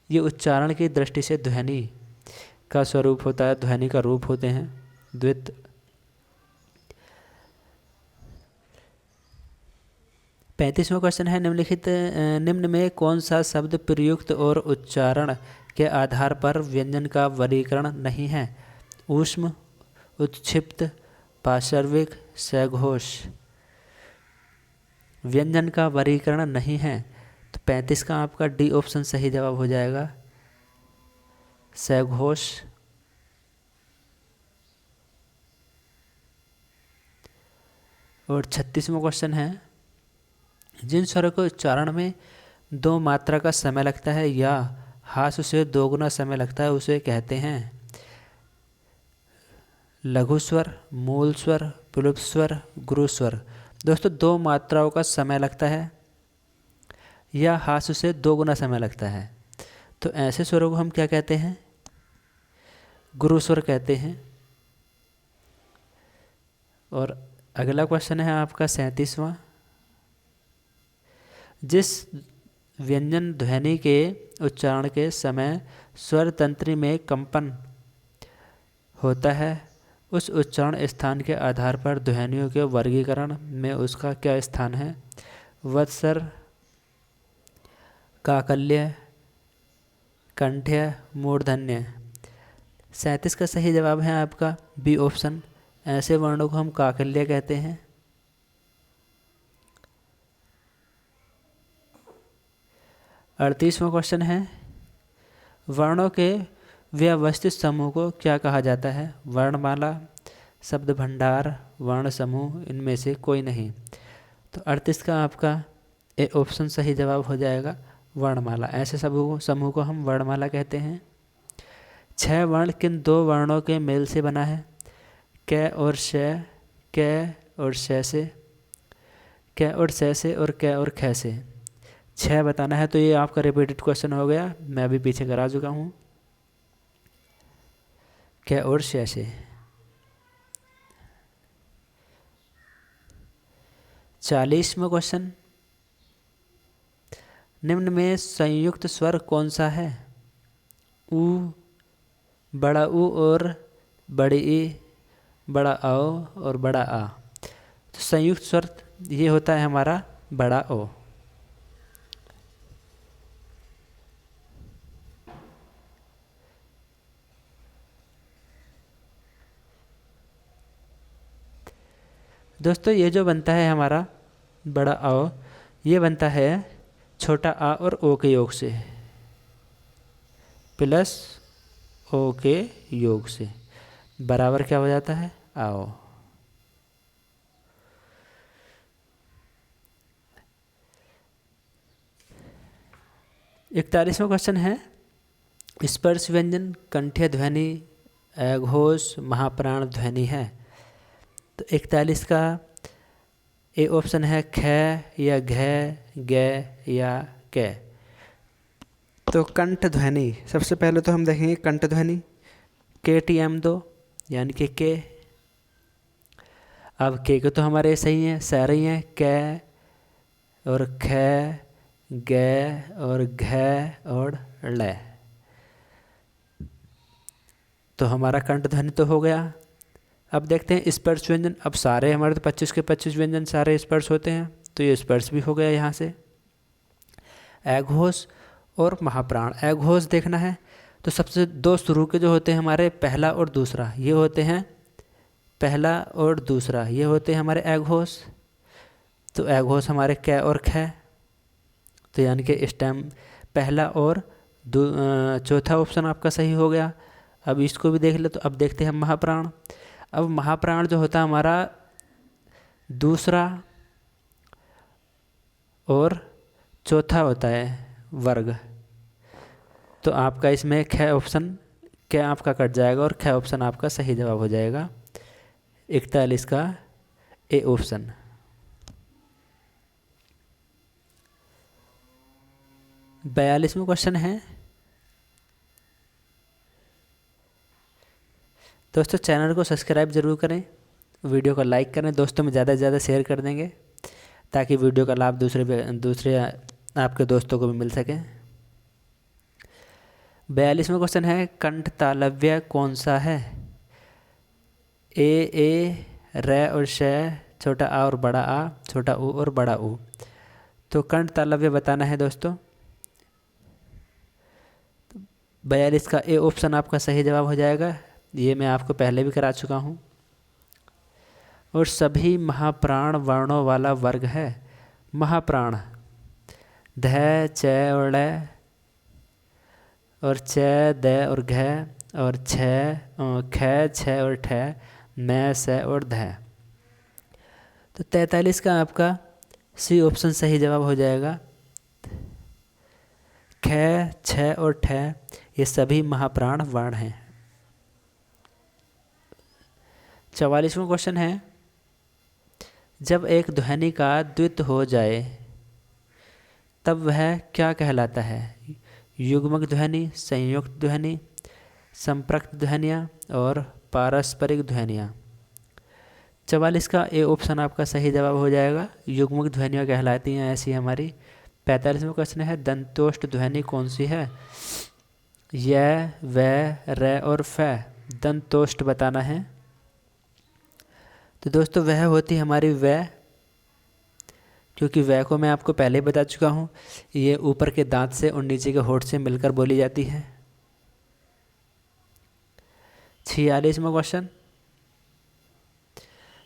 ये उच्चारण की दृष्टि से ध्वनि का स्वरूप होता है, ध्वनि का रूप होते हैं। द्वित 35वां क्वेश्चन है, निम्न में कौन सा शब्द प्रयुक्त और उच्चारण के आधार पर व्यंजन का वर्गीकरण नहीं है? ऊष्म, उत्क्षिप्त, पार्श्विक, सघोष। व्यंजन का वर्गीकरण नहीं है, तो 35 का आपका डी ऑप्शन सही जवाब हो जाएगा, सघोष। और 36वां क्वेश्चन है, जिन स्वरों के उच्चारण में 2 मात्रा का समय लगता है या हास से 2 गुना समय लगता है उसे कहते हैं? लघु स्वर, मूल स्वर, प्लुप स्वर, गुरु स्वर। दोस्तों 2 मात्राओं का समय लगता है या हास से 2 गुना समय लगता है, तो ऐसे स्वरों को हम क्या कहते हैं? गुरु स्वर कहते हैं। और अगला क्वेश्चन है आपका 37वां, जिस व्यंजन ध्वनि के उच्चारण के समय स्वर तंत्री में कंपन होता है, उस उच्चारण स्थान के आधार पर ध्वनियों के वर्गीकरण में उसका क्या स्थान है? वत्सर, काकल्य, कंठ्य, मूर्धन्य। 37 का सही जवाब है आपका बी ऑप्शन, ऐसे वर्णों को हम काकल्य कहते हैं। 38वां क्वेश्चन है, वर्णों के व्यवस्थित समूह को क्या कहा जाता है? वर्णमाला, शब्द भंडार, वर्ण समूह, इनमें से कोई नहीं। तो 38 का आपका ए ऑप्शन सही जवाब हो जाएगा, वर्णमाला। ऐसे समूह को हम वर्णमाला कहते हैं। 6 वर्ण किन 2 वर्णों के मेल से बना है? क और श, क और श से, क और श से, और क और ख से। 6 बताना है, तो ये आपका रिपीटेड क्वेश्चन हो गया, मैं अभी पीछे करा चुका हूँ। क और श से। 40वां क्वेश्चन, निम्न में संयुक्त स्वर कौन सा है? ऊ, बड़ा ऊ और बड़ी ई, बड़ा आओ और बड़ा आ। तो संयुक्त स्वर ये होता है हमारा बड़ा ओ। दोस्तों ये जो बनता है हमारा बड़ा आ, ये बनता है छोटा आ और ओ के योग से प्लस ओ के योग से, बराबर क्या हो जाता है, आओ। 41वां क्वेश्चन है, स्पर्श व्यंजन कंठ्य ध्वनि अघोष महाप्राण ध्वनि है। तो 41 का ए ऑप्शन है ख या घ, ग या क। तो कंठ ध्वनि, सबसे पहले तो हम देखेंगे कंठ ध्वनि KTM2 यानी कि के। अब के तो हमारे सही हैं, सारे ही हैं, क और ख, ग और घ और ल। तो हमारा कंठ ध्वनि तो हो गया। अब देखते हैं स्पर्श व्यंजन। अब सारे हमारे तो 25 के 25 व्यंजन सारे स्पर्श होते हैं, तो ये स्पर्श भी हो गया यहाँ से। अघोष और महाप्राण, अघोष देखना है तो सबसे दो शुरू के जो होते हैं हमारे पहला और दूसरा, ये होते हैं पहला और दूसरा, ये होते हैं हमारे अघोष। तो अघोष हमारे क और ख, तो यानी कि इस टाइम पहला और चौथा ऑप्शन आपका सही हो गया। अब इसको भी देख ले। तो अब देखते हैं महाप्राण। अब महाप्राण जो होता है हमारा दूसरा और चौथा होता है वर्ग। तो आपका इसमें ख ऑप्शन क्या आपका कट जाएगा और ख ऑप्शन आपका सही जवाब हो जाएगा, 41 का ए ऑप्शन। बयालीसवां क्वेश्चन है, दोस्तों चैनल को सब्सक्राइब जरूर करें, वीडियो को लाइक करें, दोस्तों में ज़्यादा से ज़्यादा शेयर कर देंगे ताकि वीडियो का लाभ दूसरे आपके दोस्तों को भी मिल सके। 42वां क्वेश्चन है, कंठ तालव्य कौन सा है? ए र और श, छोटा आ और बड़ा आ, छोटा ऊ और बड़ा ऊ। तो कंठ तालव्य बताना है दोस्तों। 42 का ए ऑप्शन आपका सही जवाब हो जाएगा, ये मैं आपको पहले भी करा चुका हूँ। और सभी महाप्राण वर्णों वाला वर्ग है। महाप्राण ध, च और ड़ और च, द और घ और छ, ख, छ और ठ, न, स और ध। तो 43 का आपका सी ऑप्शन सही जवाब हो जाएगा। ख, छ और ठ ये सभी महाप्राण वर्ण हैं। 44वां क्वेश्चन है, जब एक ध्वनि का द्वित्व हो जाए तब वह क्या कहलाता है? युग्मक ध्वनि, संयुक्त ध्वनि, संप्रक्त ध्वनियाँ और पारस्परिक ध्वनियाँ। 44 का ए ऑप्शन आपका सही जवाब हो जाएगा, युग्मक ध्वनियाँ कहलाती हैं ऐसी हमारी। 45वां क्वेश्चन है, दंतोष्ठ ध्वनि कौन सी है? य, व, र और फ। दंतोष्ठ बताना है। तो दोस्तों वह होती हमारी व, क्योंकि वह को मैं आपको पहले ही बता चुका हूँ, ये ऊपर के दांत से और नीचे के होठ से मिलकर बोली जाती है। 46वां क्वेश्चन,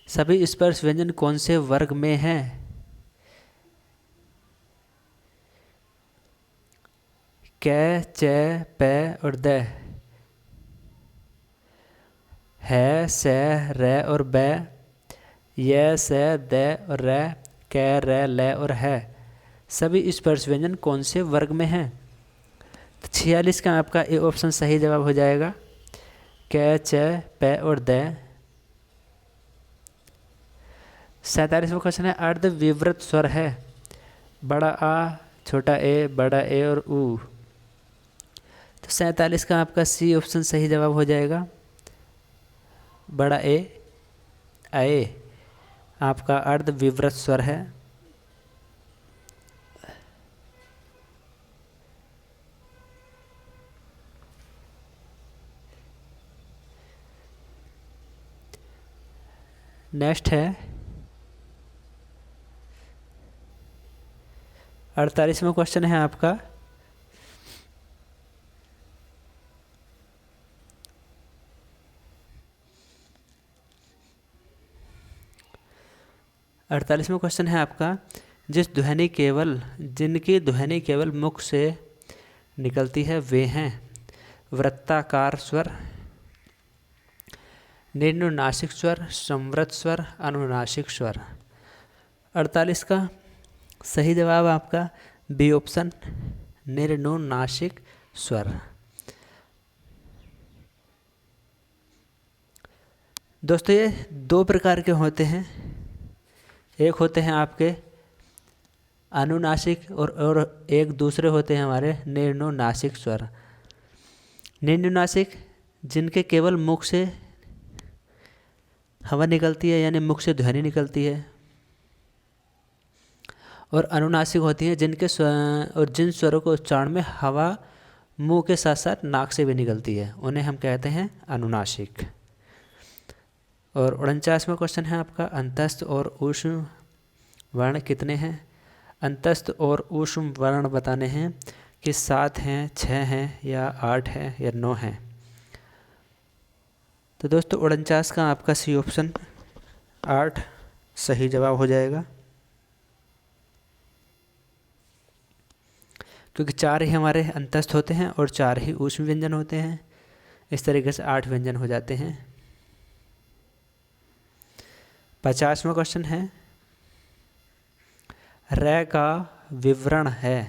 सभी स्पर्श व्यंजन कौन से वर्ग में हैं? क, च, प और द, है, स, र और ब, य, स, द और र, क, र, ल और है। सभी स्पर्श व्यंजन कौन से वर्ग में हैं? तो 46 का आपका ए ऑप्शन सही जवाब हो जाएगा, क, च, प और द। 47वां क्वेश्चन है, अर्ध विवृत स्वर है। बड़ा आ, छोटा ए, बड़ा ए और ऊ। तो 47 का आपका सी ऑप्शन सही जवाब हो जाएगा, बड़ा ए, आए आपका अर्ध विवृत स्वर है। नेक्स्ट है 48वां क्वेश्चन है आपका, 48वां क्वेश्चन है आपका, जिनकी ध्वनि केवल मुख से निकलती है वे हैं वृत्ताकार स्वर, निम्ननासिक स्वर, संवृत स्वर, अनुनासिक स्वर। 48 का सही जवाब आपका बी ऑप्शन, निम्ननासिक स्वर। दोस्तों ये दो प्रकार के होते हैं, एक होते हैं आपके अनुनासिक और एक दूसरे होते हैं हमारे निम्ननासिक स्वर। निम्ननासिक जिनके केवल मुख से हवा निकलती है यानी मुख से ध्वनि निकलती है, और अनुनासिक होती हैं जिन स्वरों को उच्चारण में हवा मुंह के साथ साथ नाक से भी निकलती है, उन्हें हम कहते हैं अनुनासिक। और 49वां क्वेश्चन है आपका, अंतस्थ और ऊष्म वर्ण कितने हैं? अंतस्थ और ऊष्म वर्ण बताने हैं कि 7 हैं, 6 हैं या 8 हैं या 9 हैं। तो दोस्तों 49 का आपका सी ऑप्शन 8 सही जवाब हो जाएगा, क्योंकि 4 ही हमारे अंतस्थ होते हैं और 4 ही ऊष्म व्यंजन होते हैं। इस तरीके से 8 व्यंजन हो जाते हैं। 50वां क्वेश्चन है, रै का विवरण है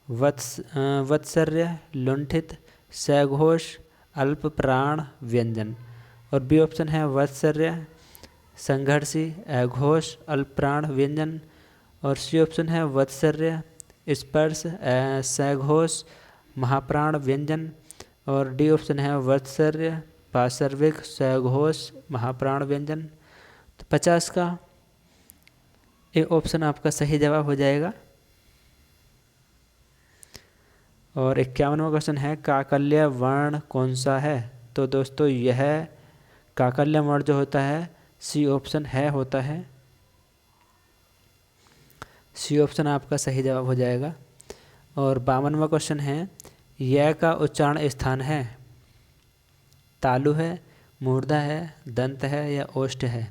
वत्सर्य, लुंठित, सघोष, अल्प प्राण व्यंजन। और बी ऑप्शन है वत्सर्य, संघर्षी, अघोष, अल्प प्राण व्यंजन। और सी ऑप्शन है वत्सर्य, स्पर्श, सघोष, महाप्राण व्यंजन। और डी ऑप्शन है वत्सर्य, पार्श्विक, सघोष, महाप्राण व्यंजन। तो 50 का ए ऑप्शन आपका सही जवाब हो जाएगा। और 51वां क्वेश्चन है, काकल्य वर्ण कौन सा है? तो दोस्तों यह काकल्य वर्ण जो होता है सी ऑप्शन है होता है, सी ऑप्शन आपका सही जवाब हो जाएगा। और 52वां क्वेश्चन है, यह का उच्चारण स्थान है तालु है, मूर्धा है, दंत है या ओष्ठ है?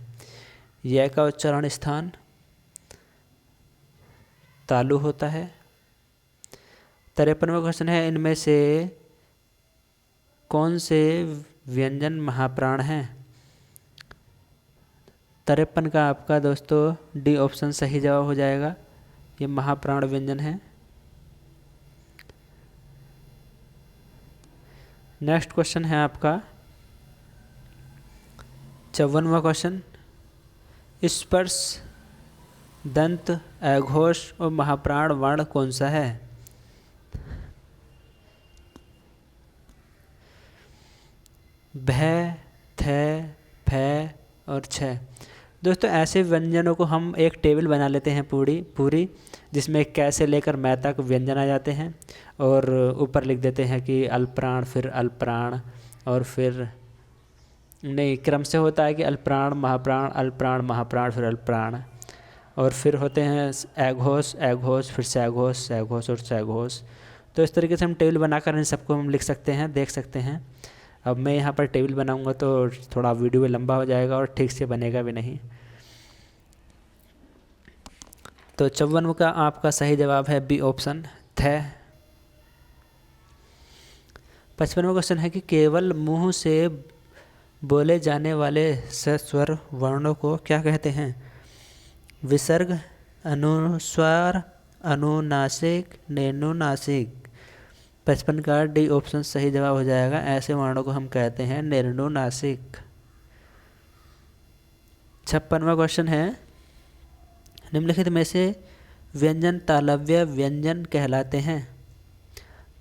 यह का उच्चारण स्थान तालु होता है। 53वां क्वेश्चन है, इनमें से कौन से व्यंजन महाप्राण हैं? 53 का आपका दोस्तों डी ऑप्शन सही जवाब हो जाएगा, ये महाप्राण व्यंजन है। नेक्स्ट क्वेश्चन है आपका 54वां क्वेश्चन, स्पर्श, दंत, अघोष और महाप्राण वर्ण कौन सा है? भ, थ, फ और छ। दोस्तों ऐसे व्यंजनों को हम एक टेबल बना लेते हैं पूरी जिसमें क से लेकर मै तक व्यंजन आ जाते हैं, और ऊपर लिख देते हैं कि अल्पप्राण, फिर अल्पप्राण, और फिर नहीं क्रम से होता है कि अल्पप्राण, महाप्राण, अल्पप्राण, महाप्राण, फिर अल्पप्राण, और फिर होते हैं अघोष, अघोष, फिर सघोष, सघोष और सघोष। तो इस तरीके से हम टेबल बनाकर इन सबको हम लिख सकते हैं, देख सकते हैं। अब मैं यहाँ पर टेबल बनाऊंगा तो थोड़ा वीडियो लंबा हो जाएगा और ठीक से बनेगा भी नहीं। तो 54 का आपका सही जवाब है बी ऑप्शन, थ। 55वां क्वेश्चन है कि केवल मुंह से बोले जाने वाले सस्वर वर्णों को क्या कहते हैं? विसर्ग, अनुस्वार, अनुनासिक, निर्नुनासिक। 55 का डी ऑप्शन सही जवाब हो जाएगा, ऐसे वर्णों को हम कहते हैं निर्नुनासिक। 56वां क्वेश्चन है, निम्नलिखित में से व्यंजन तालव्य व्यंजन कहलाते हैं?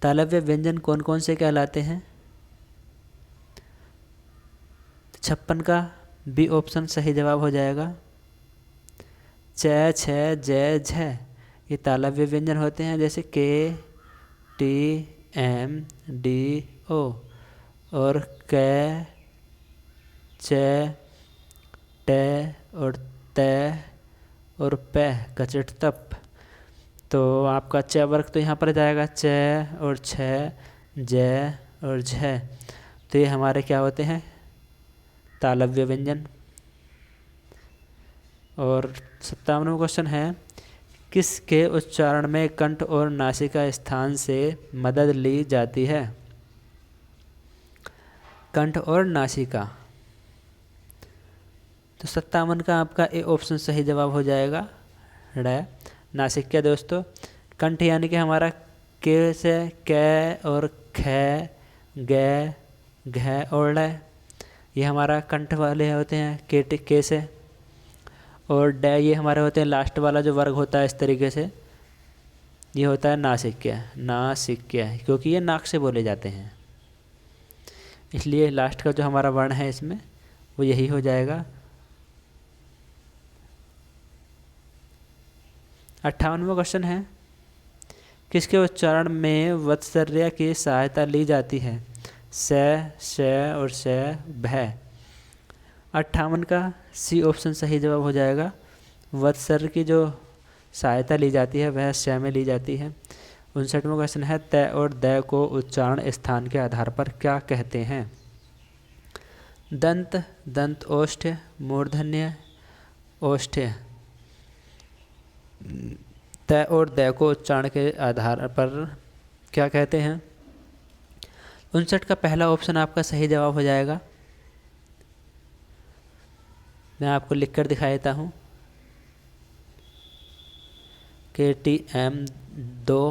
तालव्य व्यंजन कौन कौन से कहलाते हैं? 56 का बी ऑप्शन सही जवाब हो जाएगा, च, छ, ज, झ। ये तालव्य व्यंजन होते हैं, जैसे के, टी, एम, डी, ओ। और क, च, ट और त और प, कचट, तप। तो आपका च वर्ग तो यहाँ पर जाएगा, च और छ, ज और झ। तो ये हमारे क्या होते हैं? तालव्य व्यंजन। और 57वां क्वेश्चन है, किसके उच्चारण में कंठ और नासिका स्थान से मदद ली जाती है? कंठ और नासिका। तो 57 का आपका ए ऑप्शन सही जवाब हो जाएगा, ड़। नासिका दोस्तों, कंठ यानी कि हमारा के से कै और ख, ग, घ और ड़, ये हमारा कंठ वाले होते हैं के से। और ड ये हमारे होते हैं लास्ट वाला जो वर्ग होता है इस तरीके से, ये होता है नासिक्य। नासिक्य क्योंकि ये नाक से बोले जाते हैं, इसलिए लास्ट का जो हमारा वर्ण है इसमें वो यही हो जाएगा। 58वां क्वेश्चन है, किसके उच्चारण में वत्सर्य की सहायता ली जाती है? स, श और श, भ। 58 का सी ऑप्शन सही जवाब हो जाएगा। वत्सर्य की जो सहायता ली जाती है वह श में ली जाती है। 59वां क्वेश्चन है, त और द को उच्चारण स्थान के आधार पर क्या कहते हैं? दंत, दंत ओष्ठ्य, मूर्धन्य, ओष्ठ्य। त और द को उच्चारण के आधार पर क्या कहते हैं? 59 का पहला ऑप्शन आपका सही जवाब हो जाएगा। मैं आपको लिखकर दिखा देता हूँ। KTM 2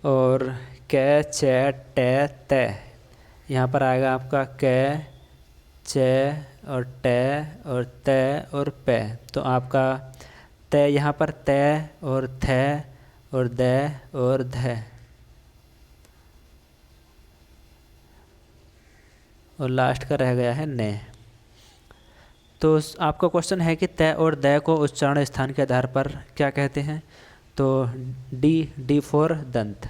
और कै, च, ट, त। यहाँ पर आएगा आपका कै, च और ट और त और प। तो आपका त यहाँ पर त और थ और द और ध, और लास्ट का रह गया है न। तो आपका क्वेश्चन है कि त और द को उच्चारण स्थान के आधार पर क्या कहते हैं? तो डी फॉर दंत।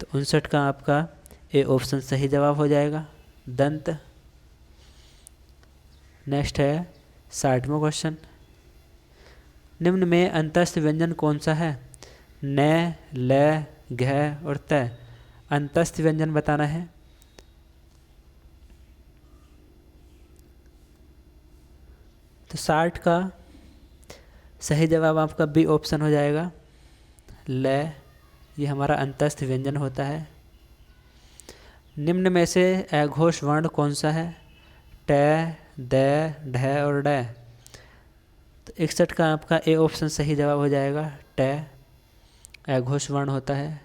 तो 59 का आपका ए ऑप्शन सही जवाब हो जाएगा, दंत। नेक्स्ट है 60वां क्वेश्चन, निम्न में अंतस्थ व्यंजन कौन सा है? न, ल, घ और त। अंतस्थ व्यंजन बताना है। तो 60 का सही जवाब आपका बी ऑप्शन हो जाएगा, ल। ये हमारा अंतस्थ व्यंजन होता है। निम्न में से अघोष वर्ण कौन सा है? ट, द, ढ और ड। तो 61 का आपका ए ऑप्शन सही जवाब हो जाएगा, ट। अघोष वर्ण होता है।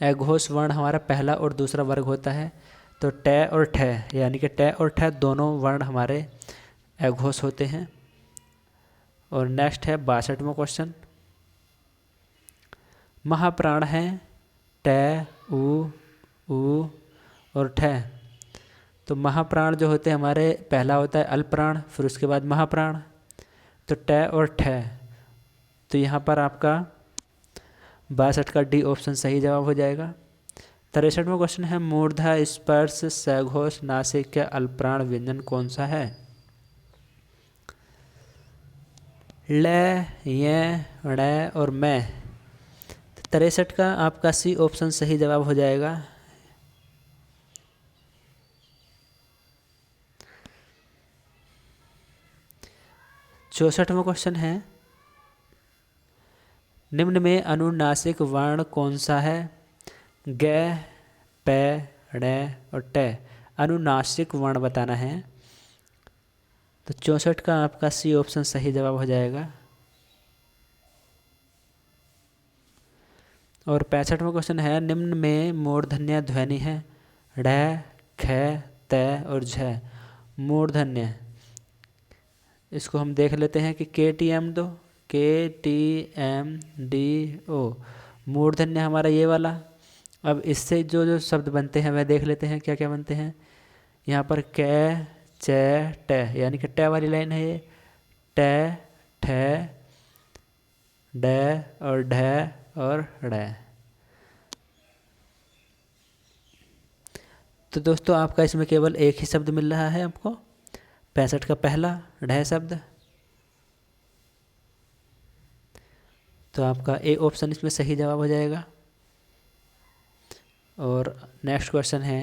अघोष वर्ण हमारा पहला और दूसरा वर्ग होता है। तो ट और ठ यानी कि ट और ठ दोनों वर्ण हमारे अघोष होते हैं। और नेक्स्ट है 62वां क्वेश्चन, महाप्राण है ट, उ और ठ। तो महाप्राण जो होते हैं हमारे, पहला होता है अल्पप्राण, फिर उसके बाद महाप्राण। तो ट और ठ, तो यहाँ पर आपका 62 का डी ऑप्शन सही जवाब हो जाएगा। 63वां क्वेश्चन है, मूर्धा स्पर्श सघोष नासिक अल्पप्राण व्यंजन कौन सा है? ल, य, ड़ और मैं। 63 का आपका सी ऑप्शन सही जवाब हो जाएगा। चौसठवां क्वेश्चन है, निम्न में अनुनासिक वर्ण कौन सा है? ग, प, ड़ और ट। अनुनासिक वर्ण बताना है। तो 64 का आपका सी ऑप्शन सही जवाब हो जाएगा। और 65वां क्वेश्चन है, निम्न में मूर्धन्य ध्वनि है ढ, ख, त और झ। मूर्धन्य, इसको हम देख लेते हैं कि KTM2, KTMDO। मूर्धन्य हमारा ये वाला। अब इससे जो जो शब्द बनते हैं वह देख लेते हैं क्या क्या बनते हैं। यहाँ पर क, च, ट यानी कि ट वाली लाइन है ये। ट, ठ, ड और ढ और ड़। तो दोस्तों आपका इसमें केवल एक ही शब्द मिल रहा है आपको, 65 का पहला ढ शब्द। तो आपका ए ऑप्शन इसमें सही जवाब हो जाएगा। और नेक्स्ट क्वेश्चन है,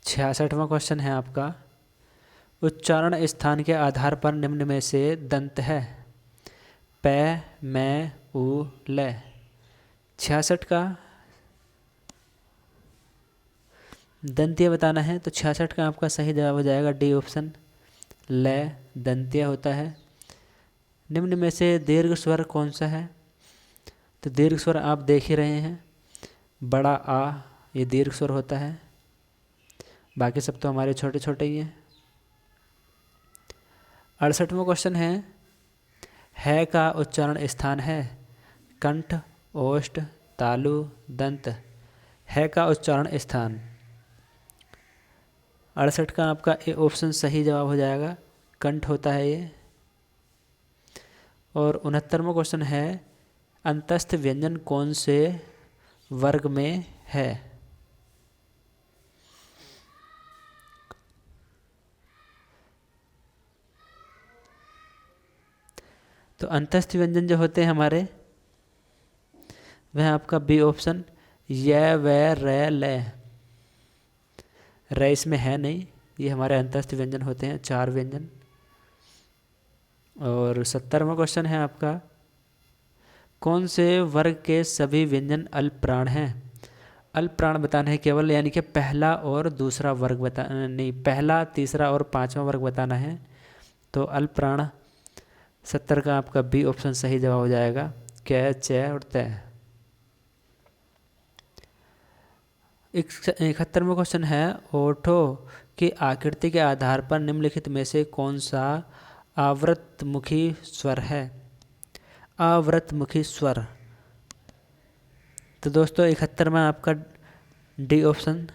66वां क्वेश्चन है आपका, उच्चारण स्थान के आधार पर निम्न में से दंत है। पै, मैं, उ, ले। 66 का दंत्य बताना है तो 66 का आपका सही जवाब हो जाएगा डी ऑप्शन, ले दंत्य होता है। निम्न में से दीर्घ स्वर कौन सा है? तो दीर्घ स्वर आप देख ही रहे हैं, बड़ा आ ये दीर्घ स्वर होता है, बाकी सब तो हमारे छोटे छोटे ही हैं। 68वां क्वेश्चन है का उच्चारण स्थान है कंठ, ओष्ठ, तालु, दंत। है का उच्चारण स्थान 68 का आपका ए ऑप्शन सही जवाब हो जाएगा, कंठ होता है ये। और 69वां क्वेश्चन है, अंतस्थ व्यंजन कौन से वर्ग में है? तो अंतस्थ व्यंजन जो होते हैं हमारे, वह आपका बी ऑप्शन, य, व, र, ल। र इसमें है नहीं, ये हमारे अंतस्थ व्यंजन होते हैं, 4 व्यंजन। और 70वां क्वेश्चन है आपका, कौन से वर्ग के सभी व्यंजन अल्प प्राण हैं? अल्प प्राण बताना है केवल, यानी कि पहला और दूसरा वर्ग बताना नहीं, पहला, तीसरा और 5वां वर्ग बताना है। तो अल्प प्राण 70 का आपका बी ऑप्शन सही जवाब हो जाएगा, कै, च और तय। 71वां क्वेश्चन है, ओठों की आकृति के आधार पर निम्नलिखित में से कौन सा आवृतमुखी स्वर है? आवृतमुखी स्वर। तो दोस्तों 71 में आपका डी ऑप्शन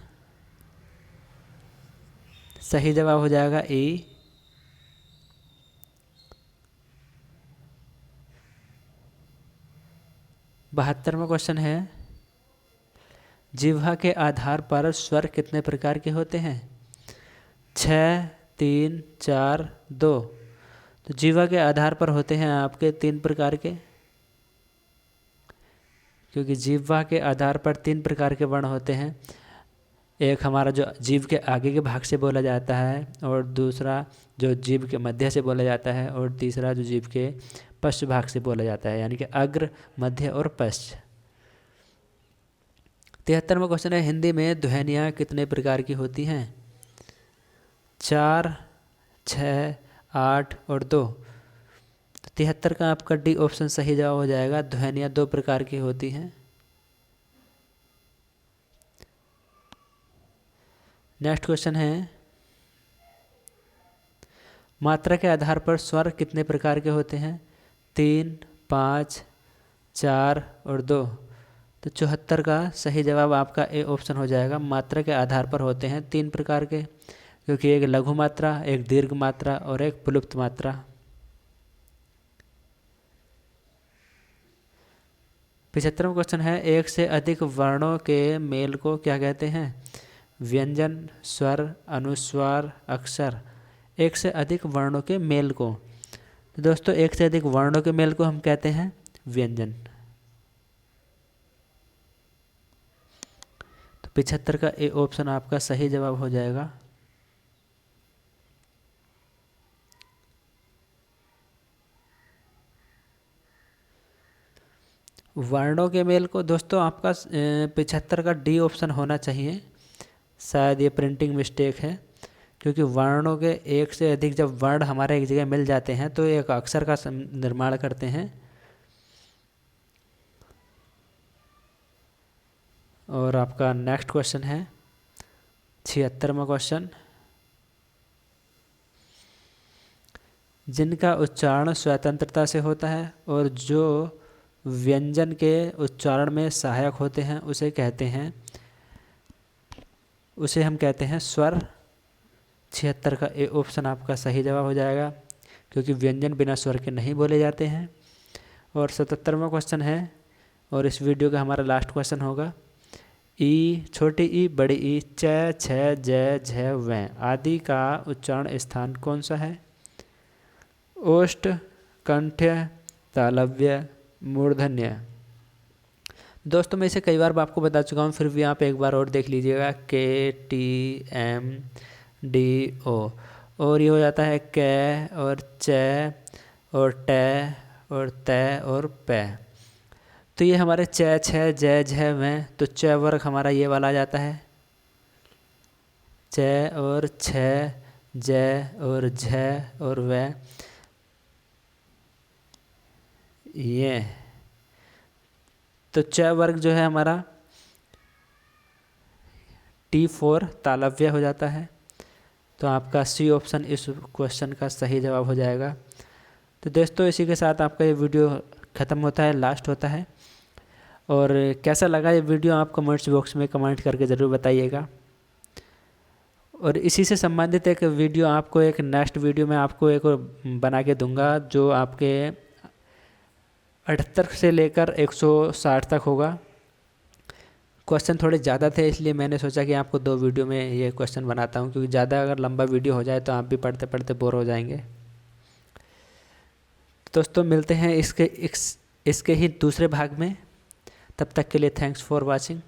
सही जवाब हो जाएगा, ए। 72वां क्वेश्चन है, जिह्वा के आधार पर स्वर कितने प्रकार के होते हैं? 6, 3, 4, 2। तो जिह्वा के आधार पर होते हैं आपके 3 प्रकार के, क्योंकि जिह्वा के आधार पर 3 प्रकार के वर्ण होते हैं। एक हमारा जो जीभ के आगे के भाग से बोला जाता है, और दूसरा जो जीभ के मध्य से बोला जाता है, और तीसरा जो जीभ के पश्च भाग से बोला जाता है, यानी कि अग्र, मध्य और पश्च। 73वां क्वेश्चन है, हिंदी में ध्वनियाँ कितने प्रकार की होती हैं? 4, 6, 8 और 2। 73 का आपका डी ऑप्शन सही जवाब हो जाएगा, ध्वनियाँ 2 प्रकार की होती हैं। नेक्स्ट क्वेश्चन है, मात्रा के आधार पर स्वर कितने प्रकार के होते हैं? 3, 5, 4 और 2। तो 74 का सही जवाब आपका ए ऑप्शन हो जाएगा, मात्रा के आधार पर होते हैं 3 प्रकार के, क्योंकि एक लघु मात्रा, एक दीर्घ मात्रा और एक प्लुप्त मात्रा। 75वां क्वेश्चन है, एक से अधिक वर्णों के मेल को क्या कहते हैं? व्यंजन, स्वर, अनुस्वार, अक्षर। एक से अधिक वर्णों के मेल को, तो दोस्तों एक से अधिक वर्णों के मेल को हम कहते हैं व्यंजन। तो 75 का ए ऑप्शन आपका सही जवाब हो जाएगा। वर्णों के मेल को दोस्तों आपका 75 का डी ऑप्शन होना चाहिए, शायद ये प्रिंटिंग मिस्टेक है, क्योंकि वर्णों के एक से अधिक जब वर्ण हमारे एक जगह मिल जाते हैं तो एक अक्षर का निर्माण करते हैं। और आपका नेक्स्ट क्वेश्चन है 76वां क्वेश्चन, जिनका उच्चारण स्वतंत्रता से होता है और जो व्यंजन के उच्चारण में सहायक होते हैं उसे हम कहते हैं स्वर। 76 का ए ऑप्शन आपका सही जवाब हो जाएगा, क्योंकि व्यंजन बिना स्वर के नहीं बोले जाते हैं। और 77वां क्वेश्चन है, और इस वीडियो का हमारा लास्ट क्वेश्चन होगा, ई, छोटी ई, बड़ी ई, च, छ, ज, झ, व आदि का उच्चारण स्थान कौन सा है? ओष्ठ, कंठ्य, तालव्य, मूर्धन्य। दोस्तों मैं इसे कई बार आपको बता चुका हूँ, फिर भी यहाँ पे एक बार और देख लीजिएगा, KTMDO, और ये हो जाता है कै और चै और टै और तै और पै। तो ये हमारे चै छः जै झै में, तो चै वर्ग हमारा ये वाला आ जाता है, चै और छः जै और झै और वै, ये। तो चै वर्ग जो है हमारा T4 तालव्य हो जाता है। तो आपका सी ऑप्शन इस क्वेश्चन का सही जवाब हो जाएगा। तो दोस्तों इसी के साथ आपका ये वीडियो ख़त्म होता है, लास्ट होता है। और कैसा लगा ये वीडियो आप कमेंट्स बॉक्स में कमेंट करके ज़रूर बताइएगा। और इसी से संबंधित एक वीडियो आपको एक नेक्स्ट वीडियो में आपको एक बना के दूंगा, जो आपके 78 से लेकर 160 तक होगा। क्वेश्चन थोड़े ज़्यादा थे, इसलिए मैंने सोचा कि आपको 2 वीडियो में ये क्वेश्चन बनाता हूँ, क्योंकि ज़्यादा अगर लंबा वीडियो हो जाए तो आप भी पढ़ते पढ़ते बोर हो जाएंगे। दोस्तों मिलते हैं इसके ही दूसरे भाग में। तब तक के लिए थैंक्स फॉर वॉचिंग।